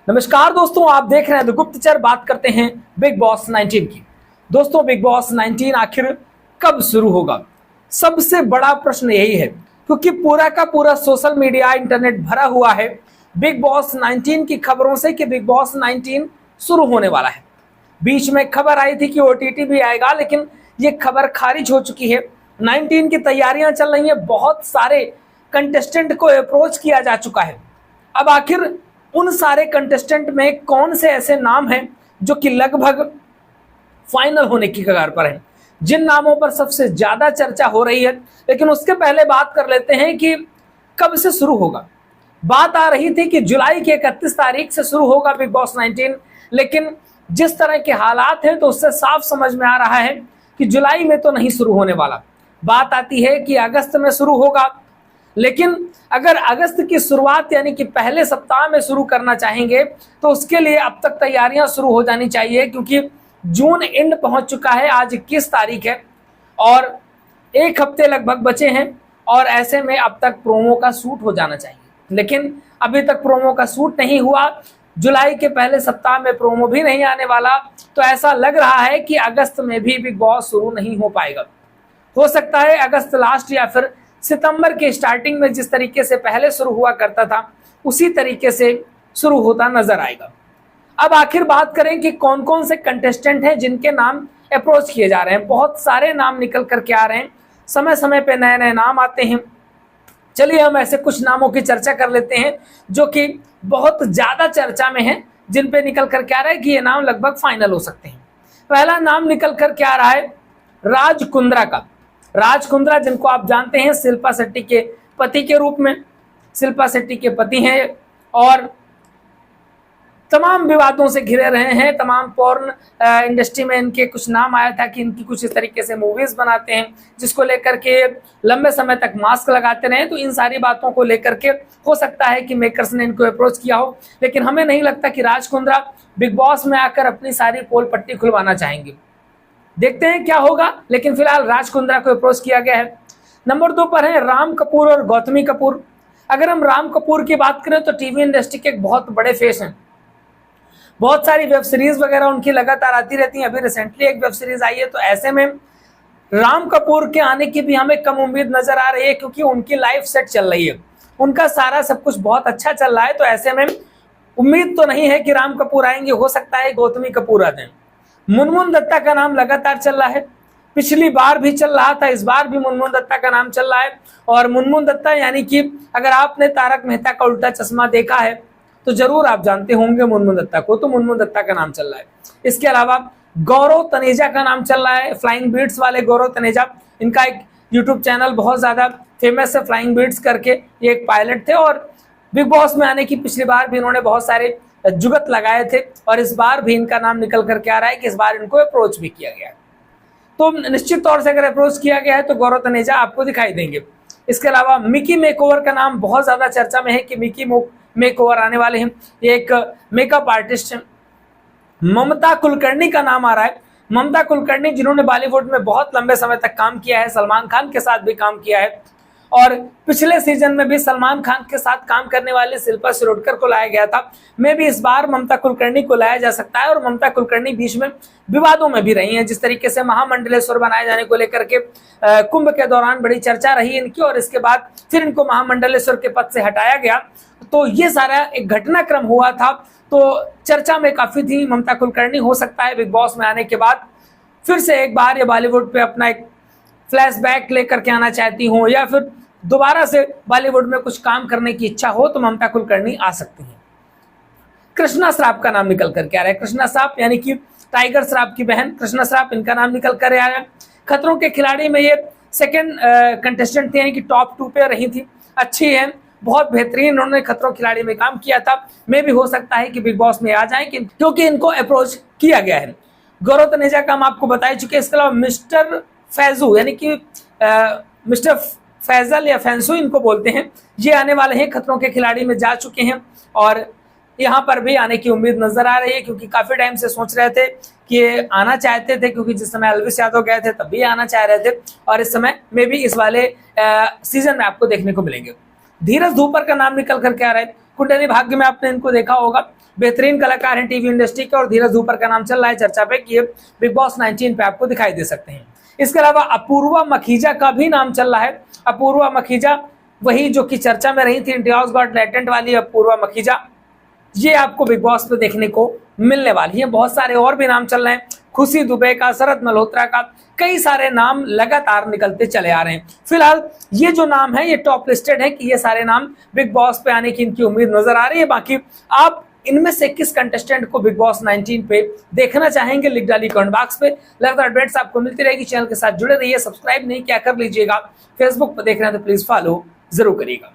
नमस्कार दोस्तों, आप देख रहे हैं द गुप्तचर। बात करते हैं बिग बॉस 19 की। दोस्तों, बिग बॉस 19 आखिर कब शुरू होगा? सबसे बड़ा प्रश्न यही है, क्योंकि पूरा का पूरा सोशल मीडिया, इंटरनेट भरा हुआ है बिग बॉस 19 की खबरों से कि बिग बॉस 19 शुरू होने वाला है। बीच में खबर आई थी कि ओटीटी भी आएगा, लेकिन ये खबर खारिज हो चुकी है। 19 की तैयारियां चल रही हैं, बहुत सारे कंटेस्टेंट को अप्रोच किया जा चुका है। अब आखिर उन सारे कंटेस्टेंट में कौन से ऐसे नाम हैं जो कि लगभग फाइनल होने की कगार पर हैं, जिन नामों पर सबसे ज्यादा चर्चा हो रही है। लेकिन उसके पहले बात कर लेते हैं कि कब से शुरू होगा। बात आ रही थी कि जुलाई की 31 तारीख से शुरू होगा बिग बॉस 19, लेकिन जिस तरह के हालात हैं तो उससे साफ समझ में आ रहा है कि जुलाई में तो नहीं शुरू होने वाला। बात आती है कि अगस्त में शुरू होगा, लेकिन अगर अगस्त की शुरुआत यानी कि पहले सप्ताह में शुरू करना चाहेंगे तो उसके लिए अब तक तैयारियां शुरू हो जानी चाहिए, क्योंकि जून एंड पहुंच चुका है। आज 21 तारीख है और एक हफ्ते लगभग बचे हैं, और ऐसे में अब तक प्रोमो का शूट हो जाना चाहिए, लेकिन अभी तक प्रोमो का शूट नहीं हुआ। जुलाई के पहले सप्ताह में प्रोमो भी नहीं आने वाला, तो ऐसा लग रहा है कि अगस्त में भी बिग बॉस शुरू नहीं हो पाएगा। हो सकता है अगस्त लास्ट या फिर सितंबर के स्टार्टिंग में जिस तरीके से पहले शुरू हुआ करता था उसी तरीके से शुरू होता नजर आएगा। अब आखिर बात करें कि कौन कौन से कंटेस्टेंट हैं जिनके नाम अप्रोच किए जा रहे हैं। बहुत सारे नाम निकल करके आ रहे हैं, समय समय पे नए नए नाम आते हैं। चलिए हम ऐसे कुछ नामों की चर्चा कर लेते हैं जो कि बहुत ज्यादा चर्चा में हैं, जिन पे निकल करके आ रहा है कि ये नाम लगभग फाइनल हो सकते हैं। पहला नाम निकल करके आ रहा है राज कुंद्रा का। राज कुंद्रा, जिनको आप जानते हैं शिल्पा शेट्टी के पति के रूप में, शिल्पा शेट्टी के पति हैं और तमाम विवादों से घिरे रहे हैं। तमाम पॉर्न इंडस्ट्री में इनके कुछ नाम आया था कि इनकी कुछ इस तरीके से मूवीज बनाते हैं, जिसको लेकर के लंबे समय तक मास्क लगाते रहे। तो इन सारी बातों को लेकर के हो सकता है कि मेकर्स ने इनको अप्रोच किया हो, लेकिन हमें नहीं लगता कि राज कुंद्रा बिग बॉस में आकर अपनी सारी पोल पट्टी खुलवाना चाहेंगे। देखते हैं क्या होगा, लेकिन फिलहाल राज कुंद्रा को अप्रोच किया गया है। नंबर 2 पर है राम कपूर और गौतमी कपूर। अगर हम राम कपूर की बात करें तो टीवी इंडस्ट्री के एक बहुत बड़े फेस हैं। बहुत सारी वेब सीरीज वगैरह उनकी लगातार आती रहती हैं। अभी रिसेंटली एक वेब सीरीज आई है, तो ऐसे में राम कपूर के आने की भी हमें कम उम्मीद नजर आ रही है, क्योंकि उनकी लाइफ सेट चल रही है, उनका सारा सब कुछ बहुत अच्छा चल रहा है। तो ऐसे में उम्मीद तो नहीं है कि राम कपूर आएंगे, हो सकता है गौतमी कपूर आ जाए। मुनमुन दत्ता का नाम लगातार चल रहा है, पिछली बार भी चल रहा था, इस बार भी मुनमुन दत्ता का नाम चल रहा है। और मुनमुन दत्ता यानी कि अगर आपने तारक मेहता का उल्टा चश्मा देखा है तो जरूर आप जानते होंगे मुनमुन दत्ता को, तो मुनमुन दत्ता का नाम चल रहा है। इसके अलावा गौरव तनेजा का नाम चल रहा है, फ्लाइंग बीट्स वाले गौरव तनेजा। इनका एक यूट्यूब चैनल बहुत ज्यादा फेमस है, फ्लाइंग बीट्स करके। ये एक पायलट थे और बिग बॉस में आने की पिछली बार भी इन्होंने बहुत सारे जुगत लगाए थे, और इस बार भी इनका नाम निकल करके आ रहा है कि इस बार इनको अप्रोच भी किया गया है। तो निश्चित तौर से अगर अप्रोच किया गया है तो गौरव तनेजा आपको दिखाई देंगे। इसके अलावा मिकी मेकओवर का नाम बहुत ज्यादा चर्चा में है कि मिकी मेकओवर आने वाले हैं। ये एक मेकअप आर्टिस्ट है। ममता कुलकर्णी का नाम आ रहा है। ममता कुलकर्णी, जिन्होंने बॉलीवुड में बहुत लंबे समय तक काम किया है, सलमान खान के साथ भी काम किया है, और पिछले सीजन में भी सलमान खान के साथ काम करने वाले शिल्पा शिरोडकर को लाया गया था। मैं भी इस बार ममता कुलकर्णी को लाया जा सकता है। और ममता कुलकर्णी बीच में विवादों में भी रही हैं, जिस तरीके से महामंडलेश्वर बनाए जाने को लेकर के कुंभ के दौरान बड़ी चर्चा रही इनकी, और इसके बाद फिर इनको महामंडलेश्वर के पद से हटाया गया। तो ये सारा एक घटनाक्रम हुआ था, तो चर्चा में काफी थी ममता कुलकर्णी। हो सकता है बिग बॉस में आने के बाद फिर से एक बार ये बॉलीवुड पे अपना एक फ्लैशबैक लेकर के आना चाहती हो, या फिर दोबारा से बॉलीवुड में कुछ काम करने की इच्छा हो, तो ममता कुलकर्णी आ सकती हैं। कृष्णा श्राफ का नाम निकल करके आ रहा है। कृष्णा श्राफ यानी कि टाइगर श्राफ की बहन कृष्णा श्राफ, इनका नाम निकल कर आ रहा है। खतरों के खिलाड़ी में ये सेकंड कंटेस्टेंट थे, यानी कि टॉप 2 पे रही थी। अच्छी है, बहुत बेहतरीन उन्होंने खतरों खिलाड़ी में काम किया था। मे भी हो सकता है कि बिग बॉस में आ जाए, क्योंकि इनको अप्रोच किया गया है। गौरव तनेजा का हम आपको बता चुके हैं। इसके अलावा मिस्टर फैजू, यानी कि मिस्टर फैजल या फैंसू इनको बोलते हैं, ये आने वाले हैं, खतरों के खिलाड़ी में जा चुके हैं, और यहाँ पर भी आने की उम्मीद नजर आ रही है, क्योंकि काफी टाइम से सोच रहे थे कि ये आना चाहते थे, क्योंकि जिस समय अलविश यादव गए थे तब भी आना चाह रहे थे, और इस समय में भी इस वाले सीजन में आपको देखने को मिलेंगे। धीरज धूपर का नाम निकल करके आ रहा है। कुंडली भाग्य में आपने इनको देखा होगा, बेहतरीन कलाकार हैं टीवी इंडस्ट्री के, और धीरज ऊपर का नाम चल रहा है चर्चा पे कि ये बिग बॉस 19 पे आपको दिखाई दे सकते हैं। इसके अलावा अपूर्वा मखीजा का भी नाम चल रहा है। अपूर्वा मखीजा वही जो कि चर्चा में रही थी, इंडियाज गॉट टैलेंट वाली अपूर्वा मखीजा, ये आपको बिग बॉस पे देखने को मिलने वाली है। बहुत सारे और भी नाम चल रहे हैं, खुशी दुबे का, शरद मल्होत्रा का, कई सारे नाम लगातार निकलते चले आ रहे हैं। फिलहाल ये जो नाम है ये टॉप लिस्टेड है कि ये सारे नाम बिग बॉस पे आने की इनकी उम्मीद नजर आ रही है। बाकी आप इनमें से किस कंटेस्टेंट को बिग बॉस 19 पे देखना चाहेंगे, लिख डालिए कमेंट बॉक्स पे। लगातार अपडेट्स आपको मिलती रहेगी, चैनल के साथ जुड़े रहिए, सब्सक्राइब नहीं किया कर लीजिएगा। फेसबुक पर देख रहे हैं तो प्लीज फॉलो जरूर करिएगा।